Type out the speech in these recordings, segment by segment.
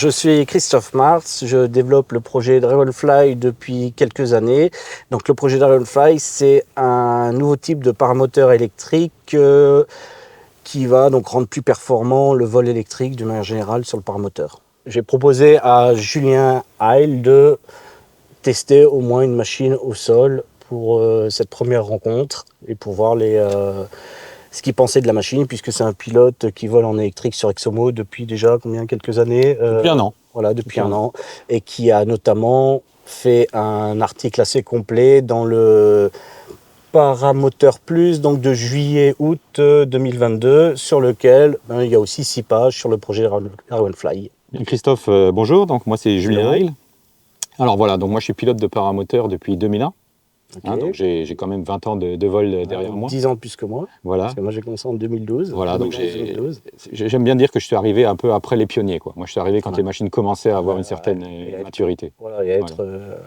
je suis Christophe Martz, je développe le projet Dragonfly depuis quelques années. Donc le projet Dragonfly, c'est un nouveau type de paramoteur électrique qui va donc rendre plus performant le vol électrique d'une manière générale sur le paramoteur. J'ai proposé à Julien Heil de tester au moins une machine au sol pour cette première rencontre et pour voir ce qu'il pensait de la machine, puisque c'est un pilote qui vole en électrique sur Exomo depuis déjà quelques années. Depuis un an. Voilà, depuis un an. Et qui a notamment fait un article assez complet dans le Paramoteur Plus, donc de juillet-août 2022, sur lequel il y a aussi 6 pages sur le projet Dragonfly. Christophe, bonjour. Donc moi c'est Julien Heil. Alors voilà, donc moi je suis pilote de paramoteur depuis 2001. Okay. Hein, donc j'ai quand même 20 ans de vol derrière moi. 10 ans plus que moi. Voilà. Parce que moi j'ai commencé en 2012. Voilà, donc j'aime bien dire que je suis arrivé un peu après les pionniers, quoi. Moi je suis arrivé quand les machines commençaient à avoir une certaine maturité. Voilà, et à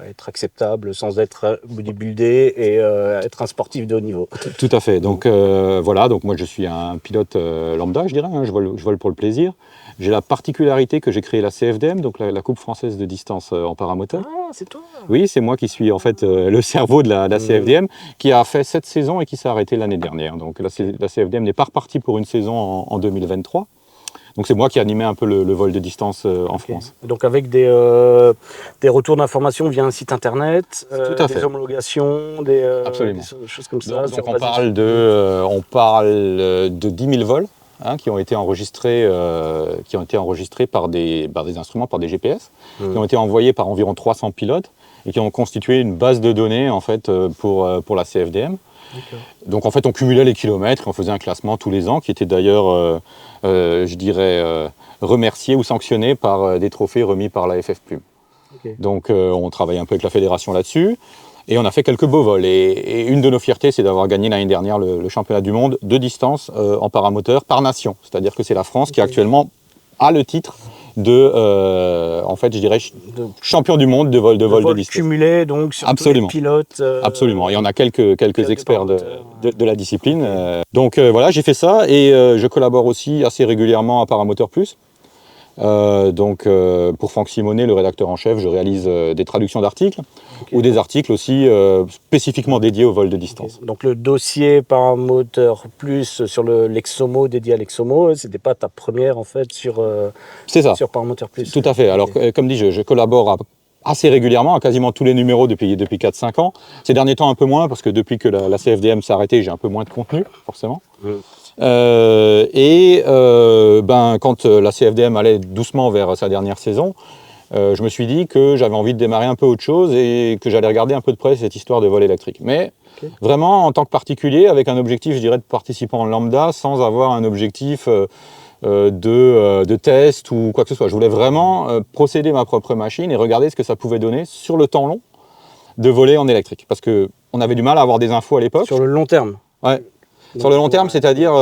être acceptable sans être bodybuildé et être un sportif de haut niveau. Tout à fait. Donc voilà, donc moi je suis un pilote lambda, je dirais. Hein, je vole pour le plaisir. J'ai la particularité que j'ai créé la CFDM, donc la Coupe française de distance en paramoteur. Ah, c'est toi? Oui, c'est moi qui suis en fait le cerveau de la CFDM, qui a fait 7 saisons et qui s'est arrêté l'année dernière. Donc la CFDM n'est pas repartie pour une saison en 2023. Donc c'est moi qui animais un peu le vol de distance en France. Donc avec des retours d'informations via un site internet, des homologations, des choses comme ça. Donc on parle de 10 000 vols. Hein, qui ont été enregistrés par des instruments, par des GPS, qui ont été envoyés par environ 300 pilotes et qui ont constitué une base de données en fait, pour la CFDM. Okay. Donc en fait on cumulait les kilomètres et on faisait un classement tous les ans qui était d'ailleurs, je dirais, remercié ou sanctionné par des trophées remis par la FF Plume. Okay. Donc on travaille un peu avec la fédération là-dessus. Et on a fait quelques beaux vols. Et une de nos fiertés, c'est d'avoir gagné l'année dernière le championnat du monde de distance en paramoteur par nation. C'est-à-dire que c'est la France qui actuellement a le titre de, en fait, je dirais, champion du monde de vol de distance. Cumulé donc sur tous les pilotes. Absolument. Il y en a quelques experts de la discipline. Donc voilà, j'ai fait ça et je collabore aussi assez régulièrement à Paramoteur Plus. Donc pour Franck Simonet, le rédacteur en chef, je réalise des traductions d'articles ou des articles aussi spécifiquement dédiés au vol de distance. Okay. Donc le dossier Paramoteur Plus sur l'Exomo, dédié à l'Exomo, c'était pas ta première en fait sur Paramoteur Plus. Tout à fait. Alors comme dit, je collabore assez régulièrement à quasiment tous les numéros depuis 4-5 ans. Ces derniers temps un peu moins parce que depuis que la CFDM s'est arrêtée, j'ai un peu moins de contenu forcément. Quand la CFDM allait doucement vers sa dernière saison, je me suis dit que j'avais envie de démarrer un peu autre chose et que j'allais regarder un peu de près cette histoire de vol électrique. Mais vraiment en tant que particulier, avec un objectif, je dirais, de participant lambda, sans avoir un objectif de test ou quoi que ce soit. Je voulais vraiment procéder ma propre machine et regarder ce que ça pouvait donner sur le temps long de voler en électrique. Parce qu'on avait du mal à avoir des infos à l'époque. Sur le long terme. Ouais. Sur le long terme, c'est-à-dire,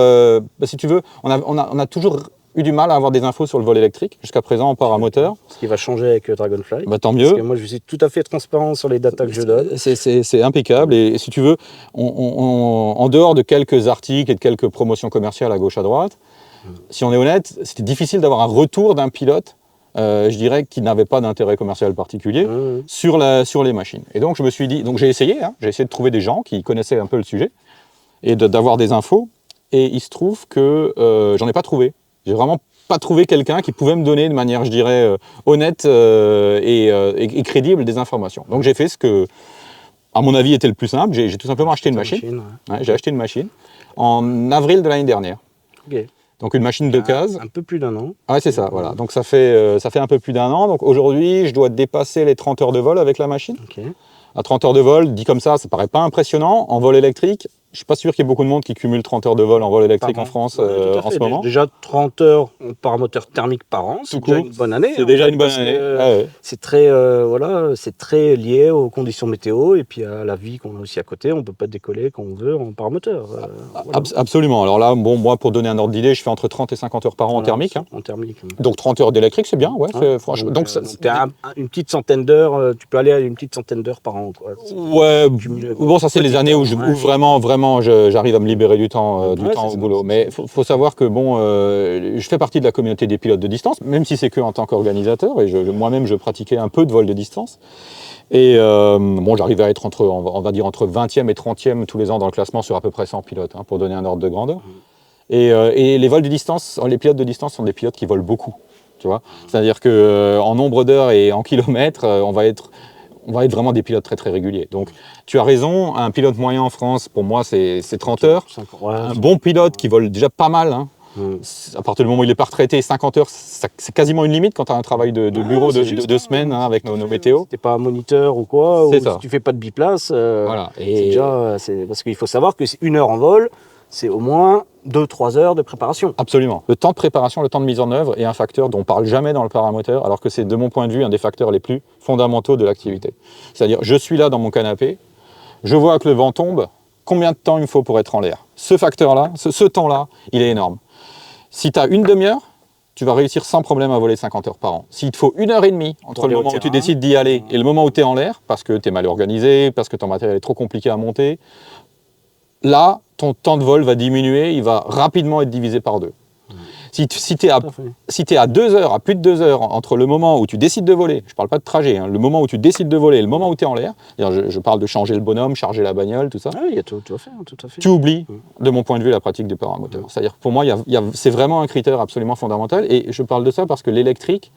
si tu veux, on a toujours eu du mal à avoir des infos sur le vol électrique, jusqu'à présent en paramoteur. Ce qui va changer avec Dragonfly. Tant mieux. Parce que moi, je suis tout à fait transparent sur les datas que je donne. C'est impeccable. Et si tu veux, en dehors de quelques articles et de quelques promotions commerciales à gauche, à droite, si on est honnête, c'était difficile d'avoir un retour d'un pilote, je dirais, qui n'avait pas d'intérêt commercial particulier sur les machines. Et donc, je me suis dit, donc j'ai essayé de trouver des gens qui connaissaient un peu le sujet et d'avoir des infos, et il se trouve que j'en ai pas trouvé. J'ai vraiment pas trouvé quelqu'un qui pouvait me donner de manière, je dirais, honnête et crédible des informations. Donc j'ai fait ce que, à mon avis, était le plus simple. J'ai tout simplement acheté une machine. J'ai acheté une machine en avril de l'année dernière. Okay. Donc une machine de case. Un peu plus d'un an. Ouais, c'est ça, voilà. Donc ça fait un peu plus d'un an. Donc aujourd'hui, je dois dépasser les 30 heures de vol avec la machine. Okay. À 30 heures de vol, dit comme ça paraît pas impressionnant. En vol électrique, je ne suis pas sûr qu'il y ait beaucoup de monde qui cumule 30 heures de vol en vol électrique en France en ce moment. Déjà 30 heures par moteur thermique par an, c'est déjà une bonne année. C'est déjà une bonne année. C'est très, c'est très lié aux conditions météo et puis à la vie qu'on a aussi à côté. On ne peut pas décoller quand on veut en paramoteur. Absolument. Alors là, bon, moi, pour donner un ordre d'idée, je fais entre 30 et 50 heures par an en thermique. En thermique. Donc 30 heures d'électrique, c'est bien. Ouais, franchement. Donc, une petite centaine d'heures, tu peux aller à une petite centaine d'heures par an. Quoi. Ouais, bon, ça c'est les années où vraiment vraiment, j'arrive à me libérer du temps, au boulot. Mais il faut savoir que bon, je fais partie de la communauté des pilotes de distance, même si c'est que en tant qu'organisateur. Et moi-même, je pratiquais un peu de vol de distance. Et bon, j'arrivais à être on va dire entre 20e et 30e tous les ans dans le classement sur à peu près 100 pilotes, hein, pour donner un ordre de grandeur. Et les vols de distance, les pilotes de distance sont des pilotes qui volent beaucoup. Tu vois, c'est-à-dire qu'en nombre d'heures et en kilomètres, on va être vraiment des pilotes très très réguliers. Donc tu as raison, un pilote moyen en France, pour moi, c'est 30 heures. Un bon pilote qui vole déjà pas mal, hein, à partir du moment où il n'est pas retraité, 50 heures, c'est quasiment une limite quand tu as un travail de bureau de 2 semaines, hein, avec nos météos. Si tu n'es pas moniteur ou quoi, ou ça. si tu ne fais pas de biplace, Voilà. parce qu'il faut savoir que 1 heure en vol, c'est au moins 2-3 heures de préparation. Absolument. Le temps de préparation, le temps de mise en œuvre est un facteur dont on ne parle jamais dans le paramoteur, alors que c'est, de mon point de vue, un des facteurs les plus fondamentaux de l'activité. C'est-à-dire, je suis là dans mon canapé, je vois que le vent tombe, combien de temps il me faut pour être en l'air? Ce facteur-là, ce temps-là, il est énorme. Si tu as une demi-heure, tu vas réussir sans problème à voler 50 heures par an. S'il te faut 1h30 entre le moment où tu décides d'y aller et le moment où tu es en l'air, parce que tu es mal organisé, parce que ton matériel est trop compliqué à monter, là, ton temps de vol va diminuer, il va rapidement être divisé par 2. Si tu es à 2 heures, à plus de 2 heures, entre le moment où tu décides de voler, je ne parle pas de trajet, hein, le moment où tu décides de voler et le moment où tu es en l'air, je parle de changer le bonhomme, charger la bagnole, tout ça, il y a tout à fait, tout à fait. Tu oublies, de mon point de vue, la pratique du paramoteur. C'est-à-dire, pour moi, c'est vraiment un critère absolument fondamental, et je parle de ça parce que l'électrique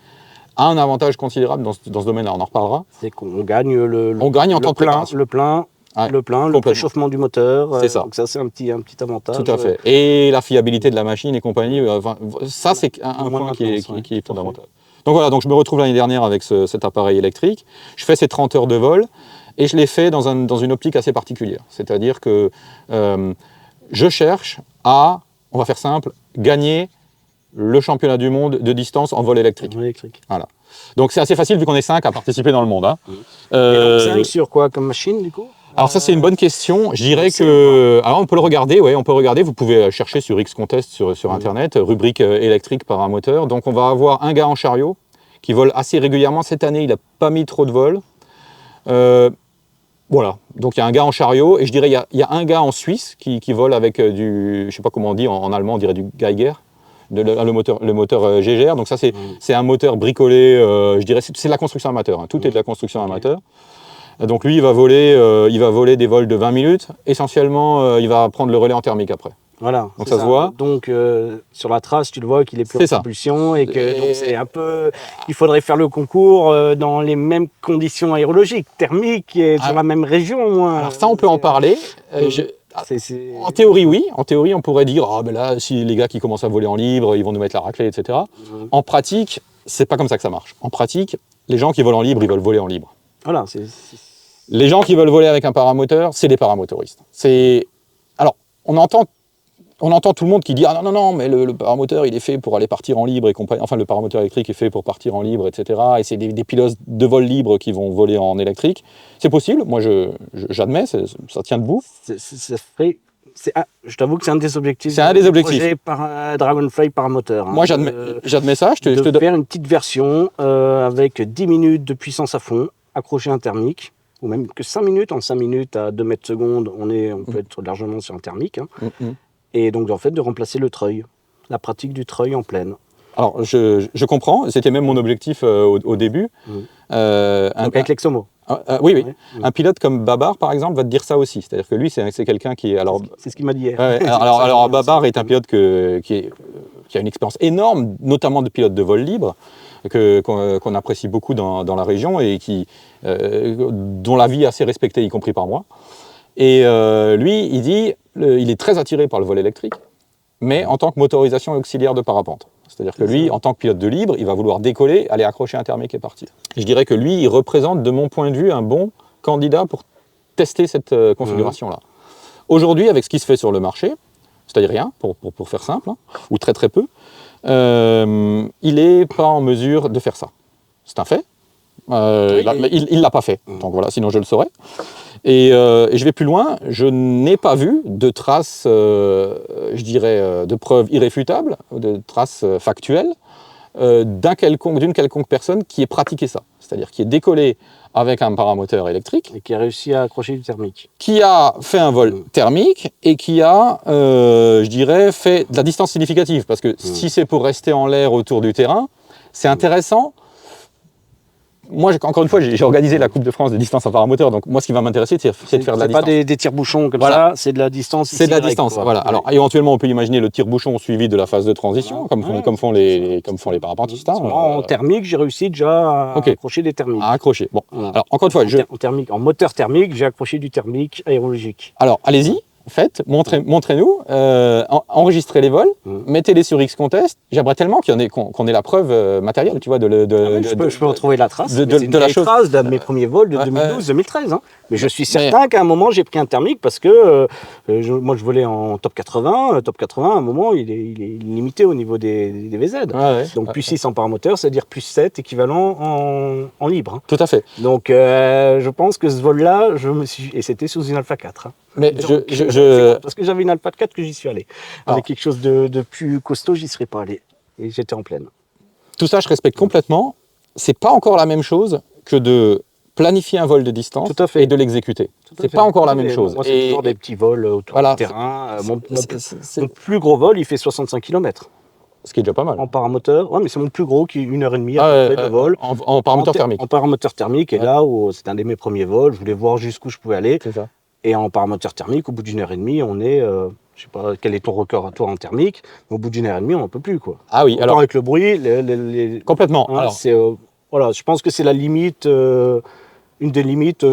a un avantage considérable dans ce domaine-là, on en reparlera. C'est qu'on gagne on gagne en temps de préparation. Le préchauffement du moteur. C'est ça. Donc ça, c'est un petit avantage. Tout à fait. Et la fiabilité de la machine et compagnie, ça, c'est un point qui est fondamental. Donc voilà, donc je me retrouve l'année dernière avec cet appareil électrique. Je fais ces 30 heures de vol et je l'ai fait dans une optique assez particulière. C'est-à-dire que je cherche à, on va faire simple, gagner le championnat du monde de distance en vol électrique. Voilà. Donc c'est assez facile vu qu'on est 5 à participer dans le monde. Hein. 5 sur quoi comme machine du coup? Alors ça c'est une bonne question. Je dirais que, alors on peut le regarder, on peut regarder. Vous pouvez chercher sur X-Contest sur internet, rubrique électrique paramoteur. Donc on va avoir un gars en chariot qui vole assez régulièrement. Cette année il n'a pas mis trop de vols. Voilà. Donc il y a un gars en chariot et je dirais il y a un gars en Suisse qui vole avec du, je sais pas comment on dit en allemand, on dirait du Geiger. Le moteur GGR, donc ça c'est un moteur bricolé, je dirais c'est de la construction amateur, hein. Tout est de la construction amateur. Donc lui il va voler des vols de 20 minutes, essentiellement il va prendre le relais en thermique après. Voilà, donc ça se voit. Donc sur la trace tu le vois qu'il est plus en propulsion et que donc c'est un peu, il faudrait faire le concours dans les mêmes conditions aérologiques, thermiques et sur la même région. Alors ça on peut en parler. En théorie, oui. En théorie, on pourrait dire ben là, si les gars qui commencent à voler en libre, ils vont nous mettre la raclée, etc. En pratique, c'est pas comme ça que ça marche. En pratique, les gens qui volent en libre, ils veulent voler en libre. Voilà. Les gens qui veulent voler avec un paramoteur, c'est des paramotoristes. Alors, on entend tout le monde qui dit ah non, mais le paramoteur, il est fait pour aller partir en libre et compagnie. Enfin, le paramoteur électrique est fait pour partir en libre, etc. Et c'est des pilotes de vol libre qui vont voler en électrique. C'est possible. Moi, j'admets, ça tient debout. Je t'avoue que c'est un des objectifs. C'est un des objectifs. Projet par Dragonfly paramoteur. Moi, j'admets ça. De faire une petite version avec 10 minutes de puissance à fond, accroché un thermique, ou même que 5 minutes. En 5 minutes à 2 mètres secondes, on peut être largement sur un thermique. Hein. Et donc, en fait, de remplacer le treuil, la pratique du treuil en plaine. Alors, je comprends. C'était même mon objectif au début. Donc, avec l'Exomo. Oui. Ouais. Un pilote comme Babar, par exemple, va te dire ça aussi. C'est-à-dire que lui, c'est quelqu'un qui est... C'est ce qu'il m'a dit hier. Alors Babar est un pilote qui a une expérience énorme, notamment de pilote de vol libre, qu'on apprécie beaucoup dans la région et dont la vie est assez respectée, y compris par moi. Et lui, il dit il est très attiré par le vol électrique, mais en tant que motorisation auxiliaire de parapente. C'est-à-dire que lui, en tant que pilote de libre, il va vouloir décoller, aller accrocher un thermique et partir. Et je dirais que lui, il représente, de mon point de vue, un bon candidat pour tester cette configuration-là. Aujourd'hui, avec ce qui se fait sur le marché, c'est-à-dire rien, pour faire simple, hein, ou très très peu, il n'est pas en mesure de faire ça. C'est un fait. Il ne l'a pas fait, donc voilà, sinon je le saurais. Et je vais plus loin, je n'ai pas vu de traces, je dirais, de preuves irréfutables, de traces factuelles, d'une quelconque personne qui ait pratiqué ça. C'est-à-dire qui est décollé avec un paramoteur électrique. Et qui a réussi à accrocher du thermique. Qui a fait un vol thermique et qui a, je dirais, fait de la distance significative. Parce que si c'est pour rester en l'air autour du terrain, c'est intéressant. Moi, encore une fois, j'ai organisé la Coupe de France de distance en paramoteur, donc moi, ce qui va m'intéresser, c'est de faire de la distance. C'est pas des tire-bouchons comme ça, c'est de la distance. C'est de la distance, voilà. Ouais. Alors, éventuellement, on peut imaginer le tire-bouchon suivi de la phase de transition, comme font les parapentistes. En thermique, j'ai réussi déjà à accrocher des thermiques. À accrocher, bon. Voilà. Alors, encore une fois, en moteur thermique, j'ai accroché du thermique aérologique. Alors, allez-y. Faites, montrez-nous, enregistrez les vols, mettez-les sur X-Contest. J'aimerais tellement qu'on ait la preuve matérielle, tu vois, je peux retrouver la trace. C'est la trace d'un de mes premiers vols de 2012-2013. Hein. Mais je suis certain qu'à un moment, j'ai pris un thermique parce que moi, je volais en top 80. Top 80, à un moment, il est limité au niveau des VZ. Donc, plus 6 en paramoteur, c'est-à-dire plus 7 équivalent en libre. Hein. Tout à fait. Donc, je pense que ce vol-là, et c'était sous une Alpha 4. Hein. Mais parce que j'avais une Alpha 4 que j'y suis allé. Avec quelque chose de plus costaud, j'y serais pas allé. Et j'étais en pleine. Tout ça, je respecte complètement. C'est pas encore la même chose que de planifier un vol de distance et de l'exécuter. C'est pas encore la même chose. Moi, c'est toujours des petits vols autour du terrain. Mon plus gros vol, il fait 65 km. Ce qui est déjà pas mal. En paramoteur, mais c'est mon plus gros qui est 1h30 à peu près de vol. En paramoteur thermique. En paramoteur thermique, et là où c'est un de mes premiers vols, je voulais voir jusqu'où je pouvais aller. C'est ça. Et en paramoteur thermique, au bout d'une heure et demie, on est, je sais pas quel est ton record à toi en thermique, mais au bout d'une heure et demie, on n'en peut plus, quoi. Ah oui, autant alors avec le bruit, complètement. Hein, alors, voilà, je pense que c'est la limite, une des limites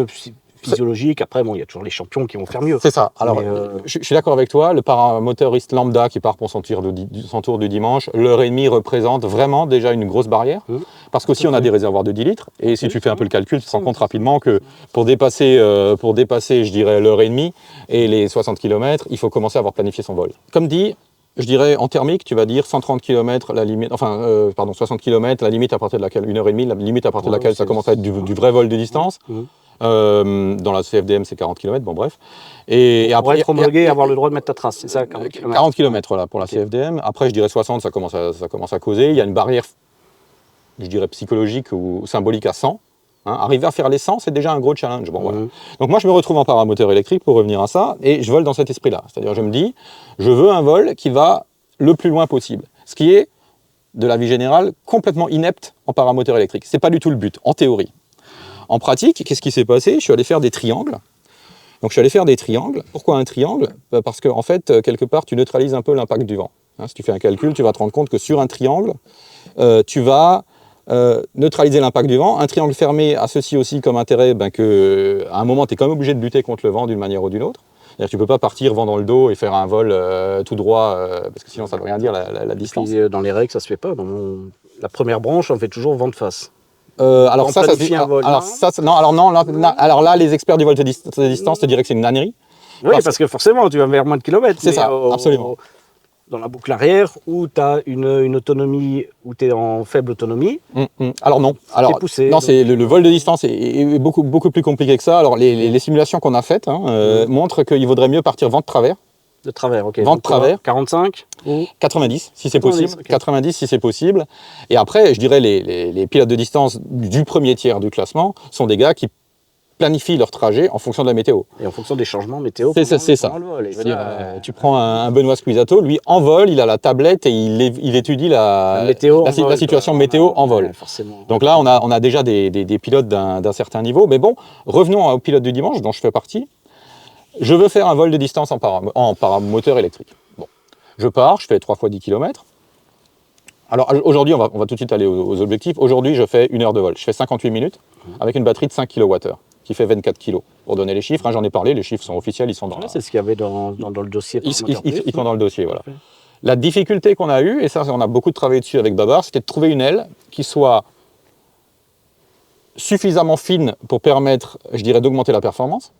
physiologiques. Après, bon, il y a toujours les champions qui vont faire mieux. C'est ça. Alors, je suis d'accord avec toi. Le paramoteuriste lambda qui part pour son tour du dimanche, l'heure et demie représente vraiment déjà une grosse barrière. Parce qu'aussi, on a des réservoirs de 10 litres. Et si tu fais un peu le calcul, tu te rends compte rapidement que pour dépasser, je dirais, l'heure et demie et les 60 km, il faut commencer à avoir planifié son vol. Comme dit, je dirais en thermique, tu vas dire 130 km, la limite, 60 km, la limite à partir de laquelle, 1h30, la limite à partir de laquelle ça commence à être du vrai vol de distance. Dans la CFDM, c'est 40 km, bon bref. Et après, pour être homologué et avoir le droit de mettre ta trace, c'est ça, 40 km. 40 km voilà, pour la CFDM. Après, je dirais 60, ça commence à causer. Il y a une barrière, je dirais, psychologique ou symbolique à 100. Arriver à faire les 100, c'est déjà un gros challenge. Bon, voilà. Donc moi, je me retrouve en paramoteur électrique pour revenir à ça, et je vole dans cet esprit-là. C'est-à-dire, je me dis, je veux un vol qui va le plus loin possible. Ce qui est, de la vie générale, complètement inepte en paramoteur électrique. C'est pas du tout le but, en théorie. En pratique, qu'est-ce qui s'est passé? Je suis allé faire des triangles. Donc je suis allé faire des triangles. Pourquoi un triangle? Parce que en fait, quelque part, tu neutralises un peu l'impact du vent. Si tu fais un calcul, tu vas te rendre compte que sur un triangle, tu vas neutraliser l'impact du vent. Un triangle fermé a ceci aussi comme intérêt qu'à un moment, tu es quand même obligé de lutter contre le vent d'une manière ou d'une autre. C'est-à-dire que tu ne peux pas partir vent dans le dos et faire un vol tout droit, parce que sinon ça ne veut rien dire la distance. Puis, dans les règles, ça ne se fait pas. La première branche, on fait toujours vent de face. Alors là, les experts du vol de distance te diraient que c'est une ânerie. Oui, parce que forcément, tu vas vers moins de kilomètres. C'est ça, absolument. Dans la boucle arrière, où tu as une autonomie, où tu es en faible autonomie. Alors non. Alors, poussé, non, c'est le vol de distance est beaucoup plus compliqué que ça. Alors les simulations qu'on a faites montrent qu'il vaudrait mieux partir vent de travers. De travers, ok. Vent de travers. 45 ou 90, si c'est possible. Okay. 90, si c'est possible. Et après, je dirais, les pilotes de distance du premier tiers du classement sont des gars qui planifient leur trajet en fonction de la météo. Et en fonction des changements météo. C'est ça. Tu prends un Benoît Squeezato, lui, en vol, il a la tablette et il étudie la situation météo en vol. Forcément. Donc là, on a déjà des pilotes d'un certain niveau. Mais bon, revenons aux pilotes du dimanche, dont je fais partie. Je veux faire un vol de distance en paramoteur électrique. Bon. Je pars, je fais 3 fois 10 km. Alors aujourd'hui, on va tout de suite aller aux objectifs. Aujourd'hui, je fais 1 heure de vol. Je fais 58 minutes avec une batterie de 5 kWh qui fait 24 kg. Pour donner les chiffres, j'en ai parlé, les chiffres sont officiels, ils sont dans c'est ce qu'il y avait dans le dossier. Ils sont dans le dossier, voilà. La difficulté qu'on a eue, et ça on a beaucoup travaillé dessus avec Babar, c'était de trouver une aile qui soit suffisamment fine pour permettre, je dirais, d'augmenter la performance.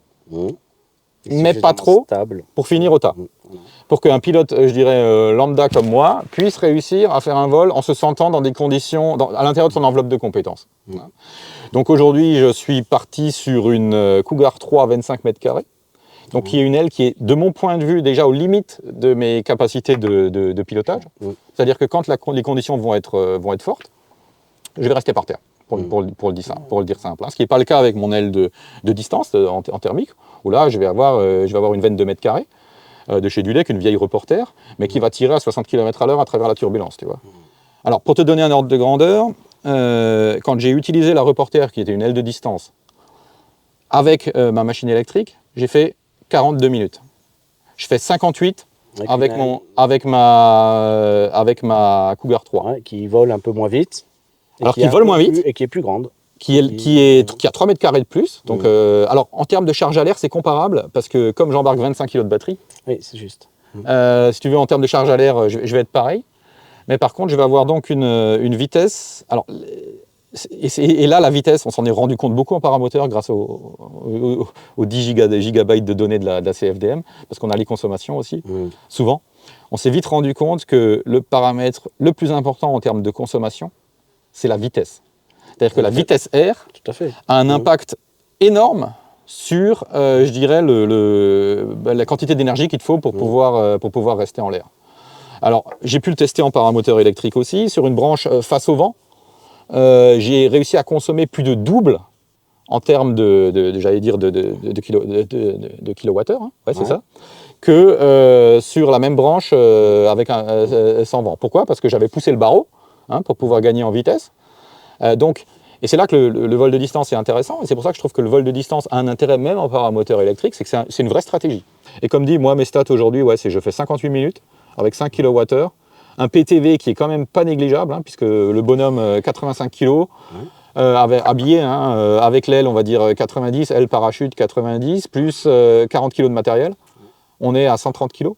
Mais pas trop stable pour finir au tas. Pour qu'un pilote, je dirais, lambda comme moi, puisse réussir à faire un vol en se sentant dans des conditions, à l'intérieur de son enveloppe de compétences. Donc aujourd'hui, je suis parti sur une Cougar 3 à 25 mètres carrés, Donc qui est une aile qui est, de mon point de vue, déjà aux limites de mes capacités de pilotage. C'est-à-dire que quand les conditions vont être fortes, je vais rester par terre, pour le dire simple. Hein. Ce qui n'est pas le cas avec mon aile de distance en thermique, où là, je vais avoir une veine de mètre carré de chez Dudek, une vieille reporter, mais qui va tirer à 60 km/h à travers la turbulence, tu vois. Alors, pour te donner un ordre de grandeur, quand j'ai utilisé la reporter, qui était une aile de distance, avec ma machine électrique, j'ai fait 42 minutes. Je fais 58 avec ma Cougar 3. Ouais, qui vole un peu moins vite. Alors, qui vole moins vite. Et qui est plus grande. Qui a 3 mètres carrés de plus. Donc, alors, en termes de charge à l'air, c'est comparable, parce que comme j'embarque 25 kg de batterie, oui, c'est juste. Si tu veux, en termes de charge à l'air, je vais être pareil. Mais par contre, je vais avoir donc une vitesse. Alors, et là, la vitesse, on s'en est rendu compte beaucoup en paramoteur grâce aux 10 gigabytes de données de la CFDM, parce qu'on a les consommations aussi, souvent. On s'est vite rendu compte que le paramètre le plus important en termes de consommation, c'est la vitesse. C'est-à-dire que la vitesse R a un impact énorme sur, je dirais, la quantité d'énergie qu'il te faut pour pouvoir rester en l'air. Alors, j'ai pu le tester en paramoteur électrique aussi, sur une branche face au vent. J'ai réussi à consommer plus de double en termes j'allais dire de kilowattheure, hein, ouais, c'est ça, que sur la même branche sans vent. Pourquoi? Parce que j'avais poussé le barreau pour pouvoir gagner en vitesse. Et c'est là que le vol de distance est intéressant, et c'est pour ça que je trouve que le vol de distance a un intérêt même en paramoteur électrique, c'est que c'est une vraie stratégie. Et comme dit, moi mes stats aujourd'hui, je fais 58 minutes avec 5 kWh, un PTV qui est quand même pas négligeable, hein, puisque le bonhomme 85 kg, habillé, avec l'aile on va dire 90, aile parachute 90, plus 40 kg de matériel, on est à 130 kg.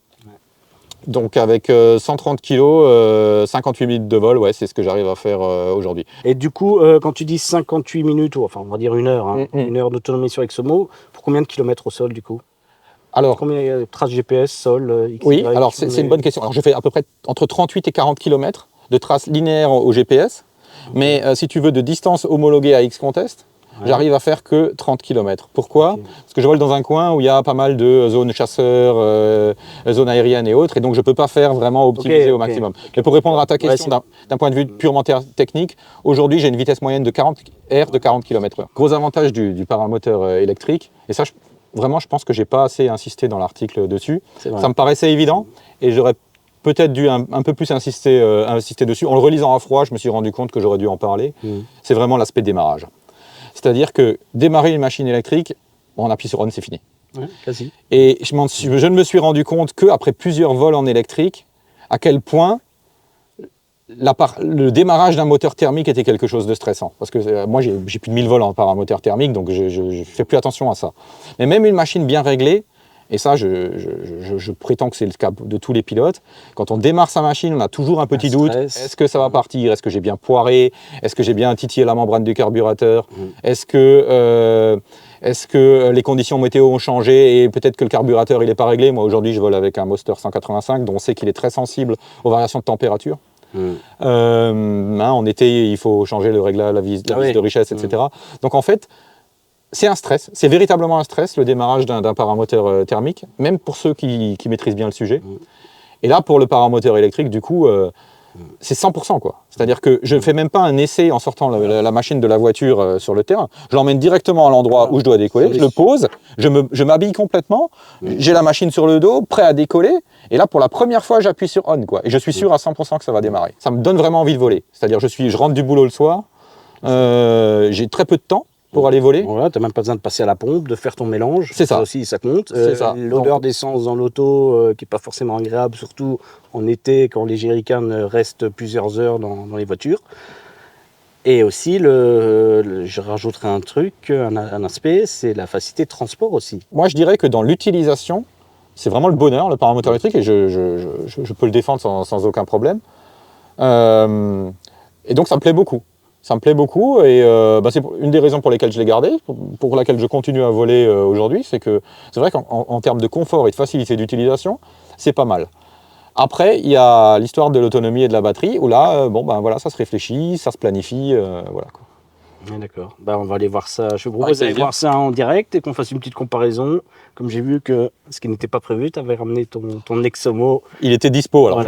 Donc avec 130 kg, 58 minutes de vol, c'est ce que j'arrive à faire aujourd'hui. Et du coup, quand tu dis 58 minutes, ou enfin on va dire une heure, une heure d'autonomie sur XOMO, pour combien de kilomètres au sol du coup? Alors, combien il y a de traces GPS, sol, XY? Oui, alors c'est une bonne question. Alors je fais à peu près entre 38 et 40 km de traces linéaires au GPS, mais si tu veux de distance homologuée à X-Contest, j'arrive à faire que 30 km. Pourquoi? Parce que je vole dans un coin où il y a pas mal de zones chasseurs, zones aériennes et autres, et donc je ne peux pas faire vraiment optimiser au maximum. Mais pour répondre à ta question d'un point de vue purement technique, aujourd'hui j'ai une vitesse moyenne de 40 R de 40 km/h. Gros avantage du paramoteur électrique, et ça vraiment je pense que je n'ai pas assez insisté dans l'article dessus. Ça me paraissait évident, et j'aurais peut-être dû un peu plus insister dessus. En le relisant à froid, je me suis rendu compte que j'aurais dû en parler. C'est vraiment l'aspect démarrage. C'est-à-dire que démarrer une machine électrique, on appuie sur on, c'est fini. Ouais, quasi. Et je ne me suis rendu compte qu'après plusieurs vols en électrique, à quel point le démarrage d'un moteur thermique était quelque chose de stressant. Parce que moi, j'ai plus de 1000 vols en paramoteur thermique, donc je ne fais plus attention à ça. Mais même une machine bien réglée, et ça, je prétends que c'est le cas de tous les pilotes. Quand on démarre sa machine, on a toujours un petit doute. Est-ce que ça va partir? Est-ce que j'ai bien poiré? Est-ce que j'ai bien titillé la membrane du carburateur? Est-ce que les conditions météo ont changé et peut-être que le carburateur il n'est pas réglé? Moi, aujourd'hui, je vole avec un Moster 185, dont on sait qu'il est très sensible aux variations de température. En été, il faut changer le réglage, la vis de richesse, etc. Donc, en fait, c'est un stress, c'est véritablement un stress, le démarrage d'un paramoteur thermique, même pour ceux qui maîtrisent bien le sujet. Et là, pour le paramoteur électrique, du coup, c'est 100%, quoi. C'est-à-dire que je ne fais même pas un essai en sortant la machine de la voiture sur le terrain. Je l'emmène directement à l'endroit où je dois décoller, je le pose, je m'habille complètement, j'ai la machine sur le dos, prêt à décoller, et là, pour la première fois, j'appuie sur on, quoi. Et je suis sûr à 100% que ça va démarrer. Ça me donne vraiment envie de voler. C'est-à-dire, je rentre du boulot le soir, j'ai très peu de temps pour aller voler. Voilà, tu n'as même pas besoin de passer à la pompe, de faire ton mélange. C'est ça. Ça aussi, ça compte. L'odeur d'essence dans l'auto, qui n'est pas forcément agréable, surtout en été, quand les jerrycans restent plusieurs heures dans les voitures. Et aussi, je rajouterai un truc, un aspect, c'est la facilité de transport aussi. Moi, je dirais que dans l'utilisation, c'est vraiment le bonheur, le paramoteur électrique, et je peux le défendre sans aucun problème. Et donc, ça me plaît beaucoup. Ça me plaît beaucoup, et c'est une des raisons pour lesquelles je l'ai gardé, pour laquelle je continue à voler aujourd'hui, c'est que c'est vrai qu'en termes de confort et de facilité d'utilisation, c'est pas mal. Après, il y a l'histoire de l'autonomie et de la batterie, où là, voilà, ça se réfléchit, ça se planifie, voilà, quoi. Ouais, d'accord. Bah, on va aller voir ça. Je vous Avec propose d'aller plaisir. voir ça en direct et qu'on fasse une petite comparaison. Comme j'ai vu que ce qui n'était pas prévu, tu avais ramené ton Nexomo. Il était dispo, alors Voilà.